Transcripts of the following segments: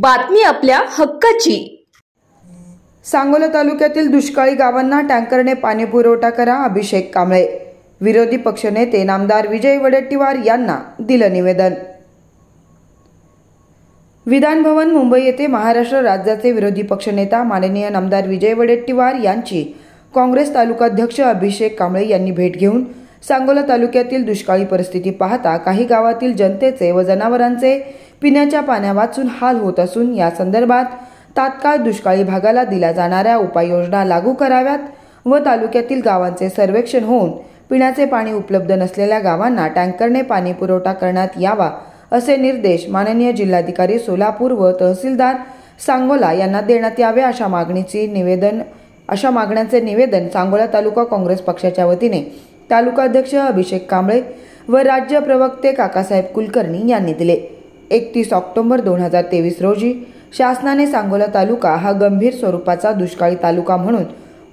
बातमी आपल्या हक्काची। सांगोला तालुक्यातील दुष्काळी गावांना टँकरने पाणी पुरवठा करा, अभिषेक कांबळे। विरोधी पक्षनेते नामदार विजय वडेट्टीवार यांना दिलं निवेदन। विधान भवन मुंबई येथे महाराष्ट्र राज्याचे विरोधी पक्षनेता माननीय नामदार विजय वडेट्टीवार यांची काँग्रेस तालुकाध्यक्ष अभिषेक कांबळे यांनी भेट घेऊन सांगोला तालुक्यातील दुष्काळी परिस्थिती पाहता काही गावातील जनतेचे व जनावरांचे पिण्याच्या पाण्यावाचून हाल होत असून या संदर्भात तात्काळ दुष्काळी भागाला दिल्या जाणाऱ्या उपाययोजना लागू कराव्यात व तालुक्यातील गावांचे सर्वेक्षण होऊन पिण्याचे पाणी उपलब्ध नसलेल्या गावांना टँकरने पाणी पुरवठा करण्यात यावा असे निर्देश माननीय जिल्हाधिकारी सोलापूर व तहसीलदार सांगोला यांना देण्यात यावे अशा मागण्यांचे निवेदन सांगोला तालुका काँग्रेस पक्षाच्या वतीने तालुकाध्यक्ष अभिषेक कांबळे व राज्य प्रवक्ते काकासाहेब कुलकर्णी यांनी दिले। 31 ऑक्टोबर 2023 रोजी शासनाने सांगोला तालुका हा गंभीर स्वरूपाचा दुष्काळी तालुका म्हणून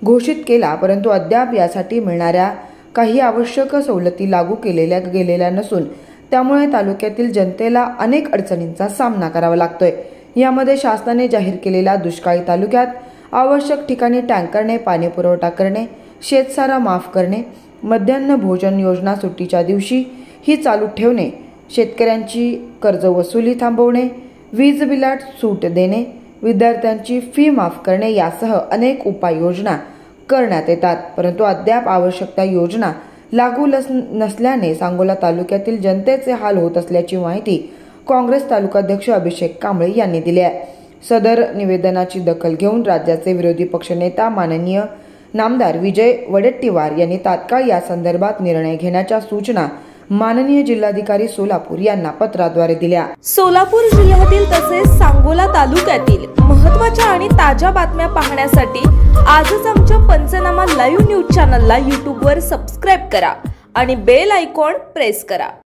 घोषित केला, परंतु अद्याप यासाठी मिळणाऱ्या काही आवश्यक सवलती लागू केलेल्या गेलेल्या नसून त्यामुळे तालुक्यातील जनतेला अनेक अडचणींचा सामना करावा लागतोय। यामध्ये शासनाने जाहीर केलेल्या दुष्काळी तालुक्यात आवश्यक ठिकाणी टँकरने पाणी पुरवठा करणे, शेतसारा माफ करणे, मध्यान्ह भोजन योजना सुट्टीच्या दिवशी ही चालू ठेवणे, शेतकऱ्यांची कर्ज वसुली थांबवणे, वीज बिलात सूट देणे, विद्यार्थ्यांची फी माफ करणे यासह अनेक उपाययोजना करण्यात येतात, परंतु अद्याप आवश्यक त्या योजना लागू नसल्याने सांगोला तालुक्यातील जनतेचे हाल होत असल्याची माहिती काँग्रेस तालुकाध्यक्ष अभिषेक कांबळे यांनी दिली आहे। सदर निवेदनाची दखल घेऊन राज्याचे विरोधी पक्षनेता माननीय नामदार विजय वडेट्टीवार यांनी तात्काळ या संदर्भात निर्णय घेण्याच्या सूचना माननीय जिल्हाधिकारी सोलापूर यांना पत्राद्वारे दिल्या। सोलापूर जिल्ह्यातील तसेच सांगोला तालुक्यातील महत्त्वाच्या आणि ताज्या बातम्या पाहण्यासाठी आजच आमच्या पंचनामा लाईव्ह न्यूज चॅनलला YouTube वर सबस्क्राइब करा आणि बेल आयकॉन प्रेस करा।